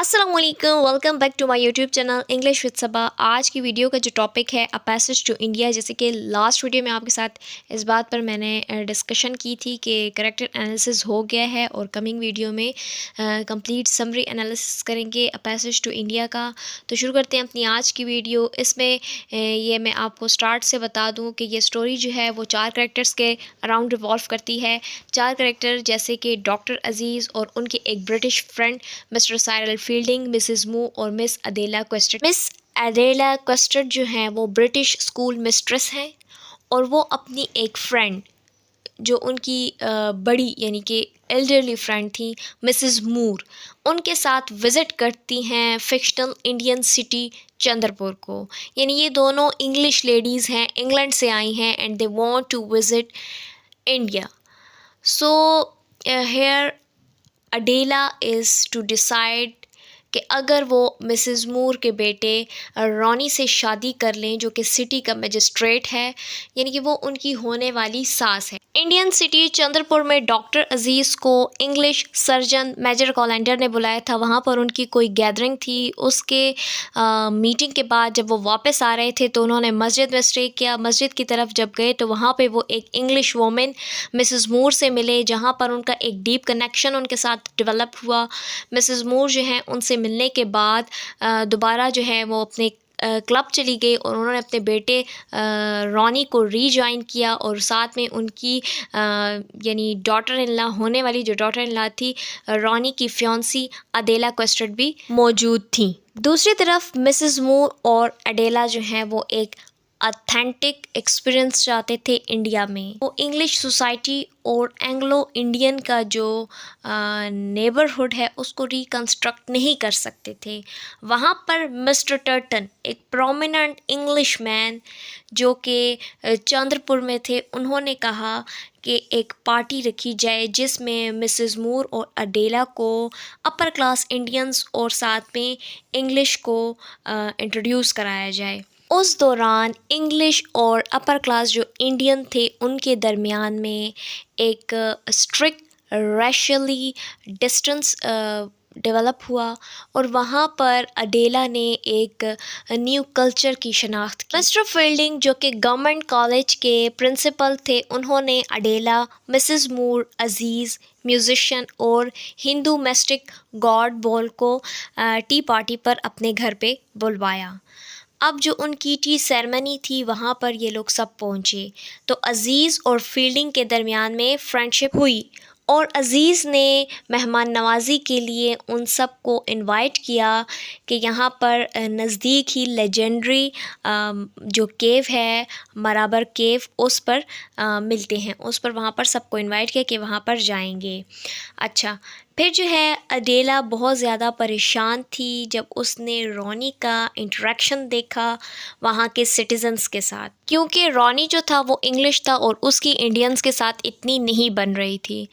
السلام علیکم، welcome back to my YouTube channel English with Saba. آج کی ویڈیو کا جو ٹاپک ہے پیسج ٹو انڈیا، جیسے کہ لاسٹ ویڈیو میں آپ کے ساتھ اس بات پر میں نے ڈسکشن کی تھی کہ کریکٹر انالیسس ہو گیا ہے اور کمنگ ویڈیو میں کمپلیٹ سمری انالیسس کریں گے پیسج ٹو انڈیا کا۔ تو شروع کرتے ہیں اپنی آج کی ویڈیو۔ اس میں یہ میں آپ کو سٹارٹ سے بتا دوں کہ یہ سٹوری جو ہے وہ 4 کریکٹرز کے اراؤنڈ ریوالو کرتی ہے۔ 4 کریکٹر جیسے کہ ڈاکٹر عزیز اور ان کے ایک British friend Mr Cyril Fielding, Mrs Moore اور مس اڈیلا کوسٹرڈ۔ مس اڈیلا کوسٹرڈ جو ہیں وہ برٹش اسکول مسٹریس ہیں، اور وہ اپنی ایک فرینڈ جو ان کی بڑی یعنی کہ ایلڈرلی فرینڈ تھیں مسز مور، ان کے ساتھ وزٹ کرتی ہیں فکشنل انڈین سٹی چندر پور کو۔ یعنی یہ دونوں انگلش لیڈیز ہیں، انگلینڈ سے آئی ہیں and they want to visit India. So here Adela is to decide کہ اگر وہ مسز مور کے بیٹے رانی سے شادی کر لیں جو کہ سٹی کا مجسٹریٹ ہے، یعنی کہ وہ ان کی ہونے والی ساس ہے۔ انڈین سٹی چندر پور میں ڈاکٹر عزیز کو انگلش سرجن میجر کولینڈر نے بلایا تھا۔ وہاں پر ان کی کوئی گیدرنگ تھی۔ اس کے میٹنگ کے بعد جب وہ واپس آ رہے تھے تو انہوں نے مسجد میں اسٹے کیا۔ مسجد کی طرف جب گئے تو وہاں پہ وہ ایک انگلش وومن مسز مور سے ملے، جہاں پر ان کا ایک ڈیپ کنیکشن ان کے ساتھ ڈیولپ ہوا۔ مسز مور جو ہیں ان سے ملنے کے بعد دوبارہ جو ہے وہ اپنے کلب چلی گئی اور انہوں نے اپنے بیٹے رانی کو ری جوائن کیا، اور ساتھ میں ان کی یعنی ڈاٹر ان لا ہونے والی جو ڈاٹر ان لا تھی رانی کی فیونسی اڈیلا کوسٹرڈ بھی موجود تھیں۔ دوسری طرف مسز مور اور اڈیلا جو ہیں وہ ایک اتھینٹک ایکسپیرئنس چاہتے تھے انڈیا میں۔ وہ انگلش سوسائٹی اور اینگلو انڈین کا جو نیبرہڈ ہے اس کو ریکنسٹرکٹ نہیں کر سکتے تھے۔ وہاں پر مسٹر ٹرٹن، ایک پرومیننٹ انگلش مین جو کہ چندر پور میں تھے، انہوں نے کہا کہ ایک پارٹی رکھی جائے جس میں مسز مور اور اڈیلا کو اپر کلاس انڈینز اور ساتھ میں انگلش کو انٹروڈیوس کرایا جائے۔ اس دوران انگلش اور اپر کلاس جو انڈین تھے ان کے درمیان میں ایک اسٹرکٹ ریشلی ڈسٹنس ڈیولپ ہوا، اور وہاں پر اڈیلا نے ایک نیو کلچر کی شناخت کی۔ مسٹر فیلڈنگ جو کہ گورنمنٹ کالج کے پرنسپل تھے، انہوں نے اڈیلا، مسز مور، عزیز میوزیشین اور ہندو مسٹک گاڈ بول کو ٹی پارٹی پر اپنے گھر پہ بلوایا۔ اب جو ان کی ٹی سیرمنی تھی وہاں پر یہ لوگ سب پہنچے تو عزیز اور فیلڈنگ کے درمیان میں فرینڈشپ ہوئی، اور عزیز نے مہمان نوازی کے لیے ان سب کو انوائٹ کیا کہ یہاں پر نزدیک ہی لیجنڈری جو کیو ہے مرابر کیو، اس پر ملتے ہیں، اس پر وہاں پر سب کو انوائٹ کیا کہ وہاں پر جائیں گے۔ اچھا، پھر جو ہے اڈیلا بہت زیادہ پریشان تھی جب اس نے رانی کا انٹریکشن دیکھا وہاں کے سٹیزنز کے ساتھ، کیونکہ رانی جو تھا وہ انگلش تھا اور اس کی انڈینز کے ساتھ اتنی نہیں بن رہی تھی۔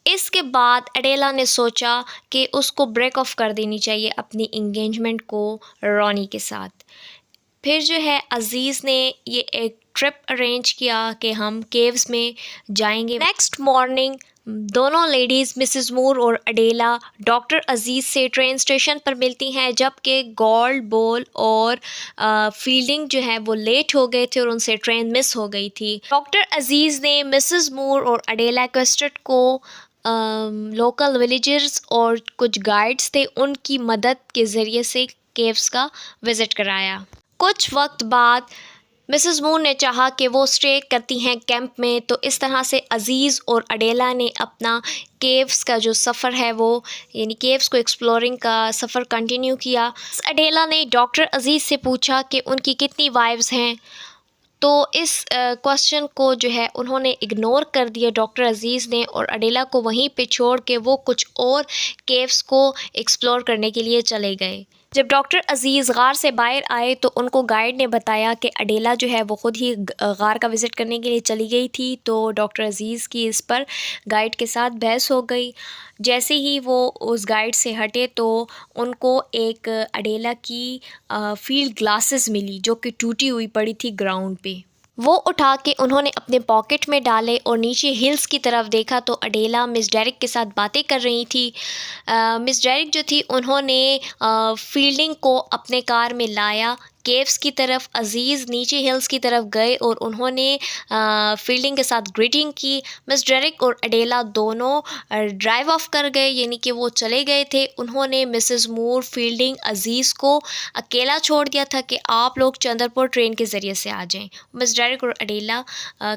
اس کے بعد اڈیلا نے سوچا کہ اس کو بریک آف کر دینی چاہیے اپنی انگیجمنٹ کو رانی کے ساتھ۔ پھر جو ہے عزیز نے یہ ایک ٹرپ ارینج کیا کہ ہم کیوز میں جائیں گے۔ نیکسٹ مارننگ دونوں لیڈیز مسز مور اور اڈیلا ڈاکٹر عزیز سے ٹرین اسٹیشن پر ملتی ہیں، جبکہ گولڈ بول اور فیلڈنگ جو ہے وہ لیٹ ہو گئے تھے اور ان سے ٹرین مس ہو گئی تھی۔ ڈاکٹر عزیز نے مسز مور اور اڈیلا کوسٹرڈ کو لوکل ولیجرز اور کچھ گائیڈز تھے ان کی مدد کے ذریعے سے کیوز کا وزٹ کرایا۔ کچھ وقت بعد مسز مور نے چاہا کہ وہ اسٹے کرتی ہیں کیمپ میں، تو اس طرح سے عزیز اور اڈیلا نے اپنا کیوز کا جو سفر ہے وہ یعنی کیوز کو ایکسپلورنگ کا سفر کنٹینیو کیا۔ اڈیلا نے ڈاکٹر عزیز سے پوچھا کہ ان کی کتنی وائفز ہیں، تو اس کوشچن کو جو ہے انہوں نے اگنور کر دیا ڈاکٹر عزیز نے، اور اڈیلا کو وہیں پہ چھوڑ کے وہ کچھ اور کیوز کو ایکسپلور کرنے کے لیے چلے گئے۔ جب ڈاکٹر عزیز غار سے باہر آئے تو ان کو گائیڈ نے بتایا کہ اڈیلا جو ہے وہ خود ہی غار کا وزٹ کرنے کے لیے چلی گئی تھی، تو ڈاکٹر عزیز کی اس پر گائیڈ کے ساتھ بحث ہو گئی۔ جیسے ہی وہ اس گائیڈ سے ہٹے تو ان کو ایک اڈیلا کی فیلڈ گلاسز ملی جو کہ ٹوٹی ہوئی پڑی تھی گراؤنڈ پہ۔ وہ اٹھا کے انہوں نے اپنے پاکٹ میں ڈالے اور نیچے ہلز کی طرف دیکھا تو اڈیلا مس ڈیرک کے ساتھ باتیں کر رہی تھی۔ مس ڈیرک جو تھی انہوں نے فیلڈنگ کو اپنے کار میں لایا کیوز کی طرف۔ عزیز نیچے ہلز کی طرف گئے اور انہوں نے فیلڈنگ کے ساتھ گریٹنگ کی۔ مس ڈیرک اور اڈیلا دونوں ڈرائیو آف کر گئے، یعنی کہ وہ چلے گئے تھے۔ انہوں نے مسز مور، فیلڈنگ، عزیز کو اکیلا چھوڑ دیا تھا کہ آپ لوگ چندر پور ٹرین کے ذریعے سے آ جائیں۔ مس ڈیرک اور اڈیلا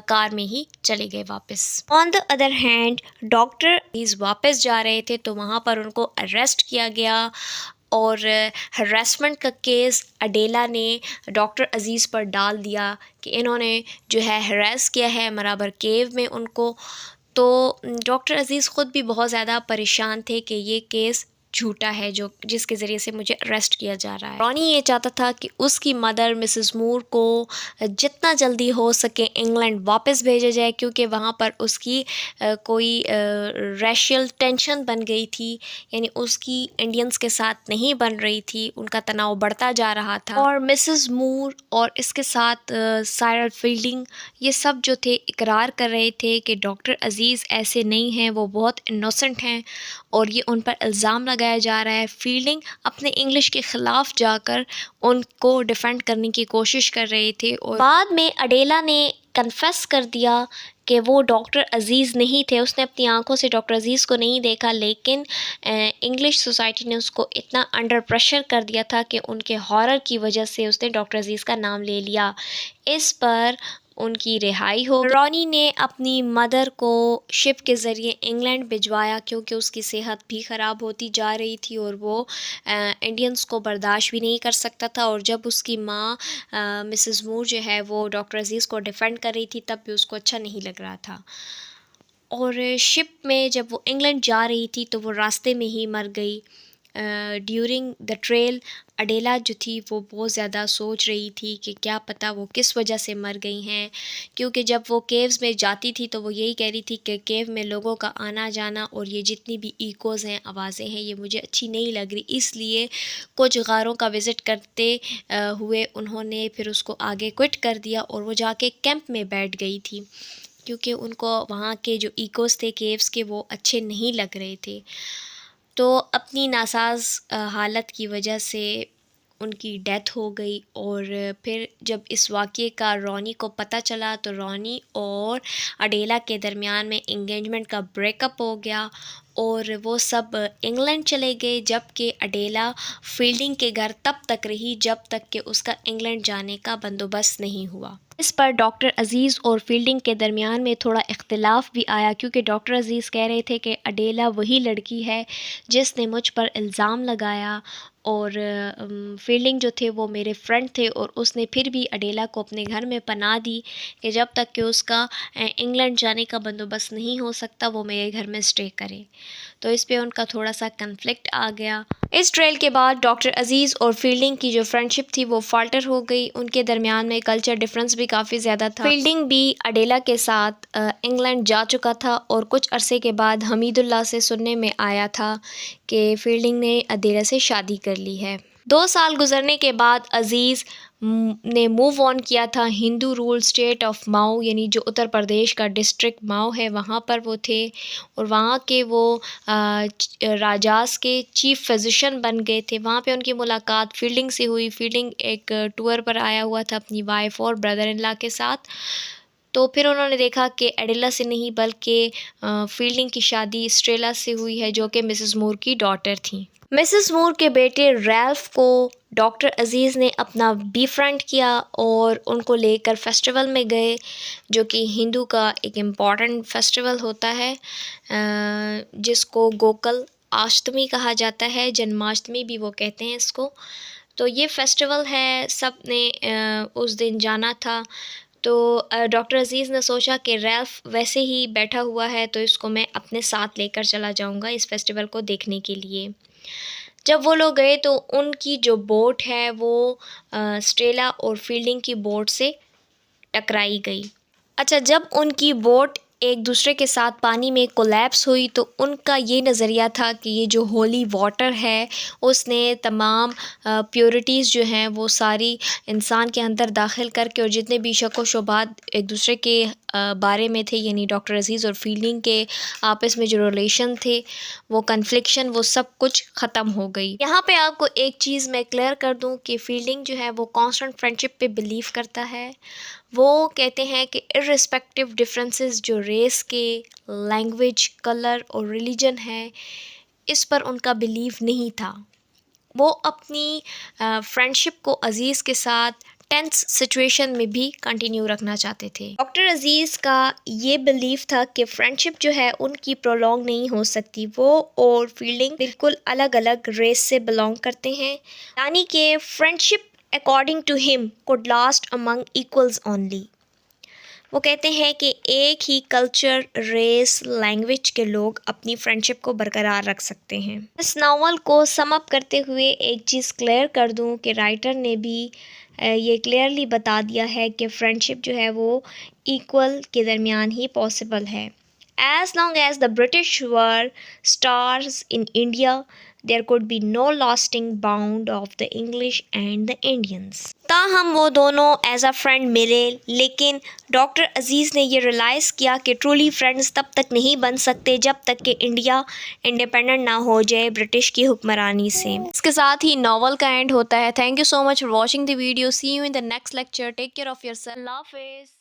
کار میں ہی چلے گئے واپس۔ آن دا ادر ہینڈ ڈاکٹر عزیز واپس جا رہے تھے تو وہاں پر ان کو اریسٹ کیا گیا اور ہراسمنٹ کا کیس اڈیلا نے ڈاکٹر عزیز پر ڈال دیا کہ انہوں نے جو ہے ہراس کیا ہے مرابر کیو میں ان کو۔ تو ڈاکٹر عزیز خود بھی بہت زیادہ پریشان تھے کہ یہ کیس جھوٹا ہے جس کے ذریعے سے مجھے اریسٹ کیا جا رہا ہے۔ رانی یہ چاہتا تھا کہ اس کی مدر مسز مور کو جتنا جلدی ہو سکے انگلینڈ واپس بھیجا جائے، کیونکہ وہاں پر اس کی کوئی ریشیل ٹینشن بن گئی تھی، یعنی اس کی انڈینس کے ساتھ نہیں بن رہی تھی، ان کا تناؤ بڑھتا جا رہا تھا۔ اور مسز مور اور اس کے ساتھ سائرل فیلڈنگ یہ سب جو تھے اقرار کر رہے تھے کہ ڈاکٹر عزیز ایسے نہیں ہیں، وہ بہت انوسنٹ ہیں اور یہ ان پر الزام لگایا جا رہا ہے۔ فیلڈنگ اپنے انگلش کے خلاف جا کر ان کو ڈیفینڈ کرنے کی کوشش کر رہے تھے، اور بعد میں اڈیلا نے کنفیس کر دیا کہ وہ ڈاکٹر عزیز نہیں تھے، اس نے اپنی آنکھوں سے ڈاکٹر عزیز کو نہیں دیکھا، لیکن انگلش سوسائٹی نے اس کو اتنا انڈر پریشر کر دیا تھا کہ ان کے ہارر کی وجہ سے اس نے ڈاکٹر عزیز کا نام لے لیا۔ اس پر ان کی رہائی ہو گئی۔ رانی نے اپنی مدر کو شپ کے ذریعے انگلینڈ بھجوایا کیونکہ اس کی صحت بھی خراب ہوتی جا رہی تھی اور وہ انڈینس کو برداشت بھی نہیں کر سکتا تھا، اور جب اس کی ماں مسز مور جو ہے وہ ڈاکٹر عزیز کو ڈیفینڈ کر رہی تھی تب بھی اس کو اچھا نہیں لگ رہا تھا۔ اور شپ میں جب وہ انگلینڈ جا رہی تھی تو وہ راستے میں ہی مر گئی۔ ڈیورنگ دا ٹریل اڈیلا جو تھی وہ بہت زیادہ سوچ رہی تھی کہ کیا پتہ وہ کس وجہ سے مر گئی ہیں، کیونکہ جب وہ کیوز میں جاتی تھی تو وہ یہی کہہ رہی تھی کہ کیو میں لوگوں کا آنا جانا اور یہ جتنی بھی ایکوز ہیں، آوازیں ہیں، یہ مجھے اچھی نہیں لگ رہی، اس لیے کچھ غاروں کا وزٹ کرتے ہوئے انہوں نے پھر اس کو آگے کوئٹ کر دیا اور وہ جا کے کیمپ میں بیٹھ گئی تھی، کیونکہ ان کو وہاں کے جو ایکوز تھے کیوز کے وہ اچھے نہیں لگ رہے تھے۔ تو اپنی ناساز حالت کی وجہ سے ان کی ڈیتھ ہو گئی، اور پھر جب اس واقعے کا رانی کو پتہ چلا تو رانی اور اڈیلا کے درمیان میں انگیجمنٹ کا بریک اپ ہو گیا اور وہ سب انگلینڈ چلے گئے، جبکہ اڈیلا فیلڈنگ کے گھر تب تک رہی جب تک کہ اس کا انگلینڈ جانے کا بندوبست نہیں ہوا۔ اس پر ڈاکٹر عزیز اور فیلڈنگ کے درمیان میں تھوڑا اختلاف بھی آیا، کیونکہ ڈاکٹر عزیز کہہ رہے تھے کہ اڈیلا وہی لڑکی ہے جس نے مجھ پر الزام لگایا، اور فیلڈنگ جو تھے وہ میرے فرینڈ تھے، اور اس نے پھر بھی اڈیلا کو اپنے گھر میں پناہ دی کہ جب تک کہ اس کا انگلینڈ جانے کا بندوبست نہیں ہو سکتا وہ میرے گھر میں اسٹے کرے۔ تو اس پہ ان کا تھوڑا سا کنفلکٹ آ گیا۔ اس ٹریل کے بعد ڈاکٹر عزیز اور فیلڈنگ کی جو فرینڈشپ تھی وہ فالٹر ہو گئی، ان کے درمیان میں کلچر ڈفرینس بھی کافی زیادہ تھا۔ فیلڈنگ بھی اڈیلا کے ساتھ انگلینڈ جا چکا تھا، اور کچھ عرصے کے بعد حمید اللہ سے سننے میں آیا تھا کہ فیلڈنگ نے اڈیلا سے شادی کر لی ہے۔ 2 سال گزرنے کے بعد عزیز نے موو آن کیا تھا ہندو رول اسٹیٹ آف ماؤ، یعنی جو اتر پردیش کا ڈسٹرکٹ ماؤ ہے وہاں پر وہ تھے، اور وہاں کے وہ راجاز کے چیف فزیشین بن گئے تھے۔ وہاں پہ ان کی ملاقات فیلڈنگ سے ہوئی۔ فیلڈنگ ایک ٹور پر آیا ہوا تھا اپنی وائف اور بردر ان لا کے ساتھ، تو پھر انہوں نے دیکھا کہ اڈیلا سے نہیں بلکہ فیلڈنگ کی شادی اسٹریلا سے ہوئی ہے جو کہ مسز مور کی ڈاٹر تھیں۔ مسز مور کے بیٹے ریلف کو ڈاکٹر عزیز نے اپنا بی فرینڈ کیا اور ان کو لے کر فیسٹیول میں گئے، جو کہ ہندو کا ایک امپورٹنٹ فیسٹیول ہوتا ہے جس کو گوکل آشتمی کہا جاتا ہے، جنماشتمی بھی وہ کہتے ہیں اس کو۔ تو یہ فیسٹیول ہے، سب نے اس دن جانا تھا۔ تو ڈاکٹر عزیز نے سوچا کہ ریلف ویسے ہی بیٹھا ہوا ہے تو اس کو میں اپنے ساتھ لے کر چلا جاؤں گا اس فیسٹیول کو دیکھنے کے لیے۔ جب وہ لوگ گئے تو ان کی جو بوٹ ہے وہ اسٹریلا اور فیلڈنگ کی بوٹ سے ٹکرائی گئی۔ اچھا، جب ان کی بوٹ ایک دوسرے کے ساتھ پانی میں کولیپس ہوئی تو ان کا یہ نظریہ تھا کہ یہ جو ہولی واٹر ہے اس نے تمام پیورٹیز جو ہیں وہ ساری انسان کے اندر داخل کر کے، اور جتنے بھی شک و شبہات ایک دوسرے کے بارے میں تھے، یعنی ڈاکٹر عزیز اور فیلڈنگ کے آپس میں جو ریلیشن تھے، وہ کنفلکشن، وہ سب کچھ ختم ہو گئی۔ یہاں پہ آپ کو ایک چیز میں کلیئر کر دوں کہ فیلڈنگ جو ہے وہ کانسٹنٹ فرینڈشپ پہ بلیو کرتا ہے۔ وہ کہتے ہیں کہ ارسپیکٹو ڈفرینسز جو ریس کے، لینگویج، کلر اور ریلیجن ہے، اس پر ان کا بلیو نہیں تھا۔ وہ اپنی فرینڈشپ کو عزیز کے ساتھ ٹینس سچویشن میں بھی کنٹینیو رکھنا چاہتے تھے۔ ڈاکٹر عزیز کا یہ بلیف تھا کہ فرینڈشپ جو ہے ان کی پرولونگ نہیں ہو سکتی۔ وہ اور فیلڈنگ بالکل الگ الگ ریس سے بلانگ کرتے ہیں، یعنی کہ فرینڈشپ اکارڈنگ ٹو ہم could last among equals only۔ وہ کہتے ہیں کہ ایک ہی کلچر، ریس، لینگویج کے لوگ اپنی فرینڈشپ کو برقرار رکھ سکتے ہیں۔ اس ناول کو سم اپ کرتے ہوئے ایک چیز کلیئر کر دوں کہ رائٹر نے بھی یہ کلیئرلی بتا دیا ہے کہ فرینڈشپ جو ہے وہ ایکول کے درمیان ہی پاسبل ہے۔ As long as the British were stars in India, there could be no lasting bond of the English and the Indians۔ تاہم وہ دونوں ایز اے فرینڈ ملے، لیکن ڈاکٹر عزیز نے یہ ریلائز کیا کہ ٹرولی فرینڈز تب تک نہیں بن سکتے جب تک کہ انڈیا انڈیپینڈنٹ نہ ہو جائے برٹش کی حکمرانی سے۔ اس کے ساتھ ہی ناول کا اینڈ ہوتا ہے۔ Thank you so much for watching the video. See you in the next lecture. Take care of yourself. اللہ حافظ۔